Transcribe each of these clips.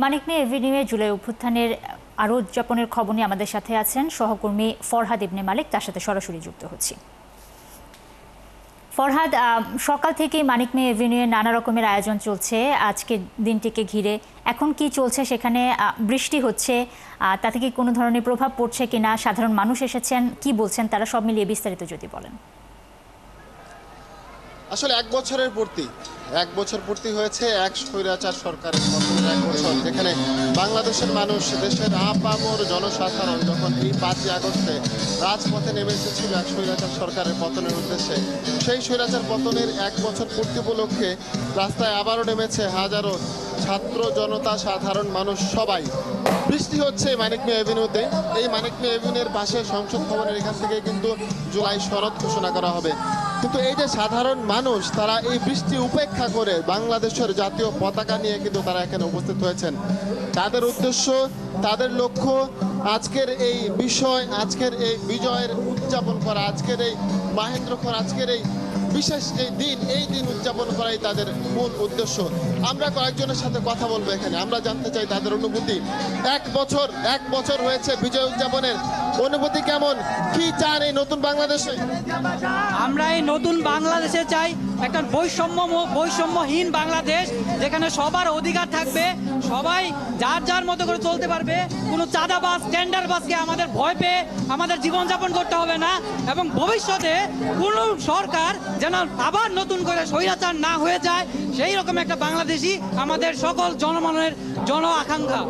মানিক মিয়া এভিনিউয়ে জুলাই অভ্যুত্থানের আরও উদযাপনের খবর নিয়ে আমাদের সাথে আছেন সহকর্মী ফরহাদ ইবনে মালিক, তার সাথে সরাসরি যুক্ত হচ্ছি। ফরহাদ, সকাল থেকেই মানিক মিয়া এভিনিউয়ে নানা রকমের আয়োজন চলছে আজকের দিনটিকে ঘিরে। এখন কি চলছে সেখানে? বৃষ্টি হচ্ছে, তাতে কি কোনো ধরনের প্রভাব পড়ছে কিনা? সাধারণ মানুষ এসেছেন, কি বলছেন তারা? সব মিলিয়ে বিস্তারিত যদি বলেন। আসলে এক বছর পূর্তি হয়েছে এক স্বৈরাচার সরকারের পতনের 1 বছর, যেখানে বাংলাদেশের মানুষ, দেশের আপামর জনসাধারণ যখন এই 5ই আগস্টে রাজপথে নেমে এসেছিল এক স্বৈরাচার সরকারের পতনের উদ্দেশ্যে, সেই স্বৈরাচার পতনের 1 বছর পূর্তি উপলক্ষে রাস্তায় আবারও নেমেছে হাজারো ছাত্র জনতা, সাধারণ মানুষ সবাই। বৃষ্টি হচ্ছে মানিক মিয়া এভিনিউতে। এই মানিক মিয়া এভিনিউর পাশে সংসদ ভবনের এখান থেকে কিন্তু জুলাই সনদ ঘোষণা করা হবে। কিন্তু এই যে সাধারণ মানুষ, তারা এই বৃষ্টি উপেক্ষা করে বাংলাদেশের জাতীয় পতাকা নিয়ে কিন্তু তারা এখানে উপস্থিত হয়েছেন। তাদের উদ্দেশ্য, তাদের লক্ষ্য আজকের এই বিষয়, আজকের এই বিজয়ের উদযাপন করা, আজকের এই মাহেন্দ্রক্ষণ, আজকের এই বিশেষ এই দিন উদযাপন করাই তাদের মূল উদ্দেশ্য। আমরা কয়েকজনের সাথে কথা বলবো এখানে, আমরা জানতে চাই তাদের অনুভূতি। 1 বছর হয়েছে বিজয় উদযাপনের, অনুভূতি কেমন? কি চান এই নতুন বাংলাদেশে? আমরা এই নতুন বাংলাদেশে চাই একটা বৈষম্যহীন বাংলাদেশ, যেখানে সবার অধিকার থাকবে, সবাই যার যার মতো করে চলতে পারবে। কোনো চাঁদাবাজ, টেন্ডারবাজকে আমাদের ভয় পেয়ে আমাদের জীবনযাপন করতে হবে না, এবং ভবিষ্যতে কোনো সরকার যেন আবার নতুন করে স্বৈরাচার না হয়ে যায়, সেই রকম একটা বাংলাদেশই আমাদের সকল জনগণের আকাঙ্ক্ষা।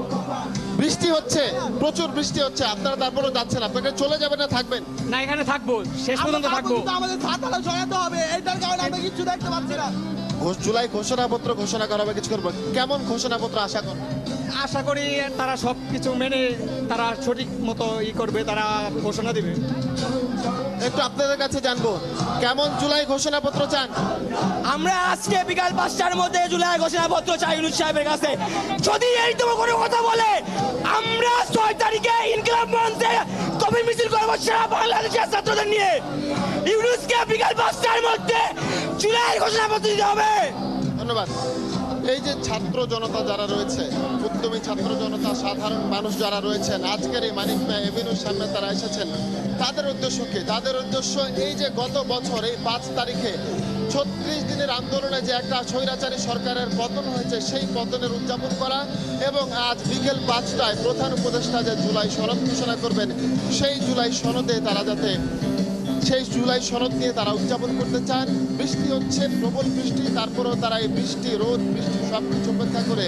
বৃষ্টি হচ্ছে, প্রচুর বৃষ্টি হচ্ছে, আপনারা তারপরেও যাচ্ছেন, আপনাকে চলে যাবেন না থাকবেন? না, এখানে থাকবো, শেষ পর্যন্ত থাকবো। আমাদের ছাতাটা সরাতে হবে, এইটার কারণে আমরা কিছু দেখতে পাচ্ছি না। জুলাই ঘোষণাপত্র ঘোষণা করা হবে, কিছু করবো। কেমন ঘোষণাপত্র আশা করেন? আশা করি তারা সব কিছু মেনে তারা সঠিক মতো করবে, তারা ঘোষণা দিবে। একটু আপনাদের কাছে জানবো, কেমন জুলাই ঘোষণাপত্র চান? আমরা আজকে বিকাল 5টার মধ্যে জুলাই ঘোষণাপত্র চাই ইউনূস সাহেবের কাছে। যদি এইরকম কোনো কথা বলে, আমরা 6 তারিখে ইনকিলাব মঞ্চে কবির মিছিল করবো সারা বাংলাদেশের ছাত্রদের নিয়ে। ইউনূসকে বিকাল 5টার মধ্যে জুলাই ঘোষণাপত্র দিতে হবে। ধন্যবাদ। এই যে ছাত্র জনতা যারা রয়েছে, উদ্যমী ছাত্র জনতা, সাধারণ মানুষ যারা রয়েছেন, আজকের এই মানিক মিয়া এভিনিউর সামনে তারা এসেছেন, তাদের উদ্দেশ্য কি? তাদের উদ্দেশ্য এই যে গত বছর এই 5 তারিখে 36 দিনের আন্দোলনে যে একটা স্বৈরাচারী সরকারের পতন হয়েছে, সেই পতনের উদযাপন করা, এবং আজ বিকেল 5টায় প্রধান উপদেষ্টা যে জুলাই সনদ ঘোষণা করবেন, সেই জুলাই সনদে তারা যাতে সেই জুলাই সনদ নিয়ে তারা উদযাপন করতে চান। বৃষ্টি হচ্ছে, প্রবল বৃষ্টি, তারপরেও তারা এই বৃষ্টি, রোদ, বৃষ্টি সবকিছু উপেক্ষা করে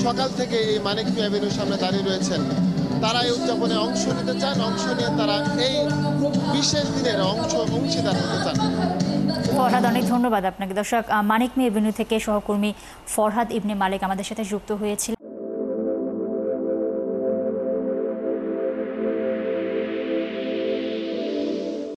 সকাল থেকে এই মানিক মিয়া এভিনিউর সামনে দাঁড়িয়ে রয়েছেন। তারা এই উদযাপনে অংশ নিতে চান, অংশ নিয়ে তারা এই বিশেষ দিনের অংশীদার হতে চান। ফরহাদ, অনেক ধন্যবাদ আপনাকে। দর্শক, মানিক মিয়া এভিনিউ থেকে সহকর্মী ফরহাদ ইবনে মালিক আমাদের সাথে যুক্ত হয়েছিল।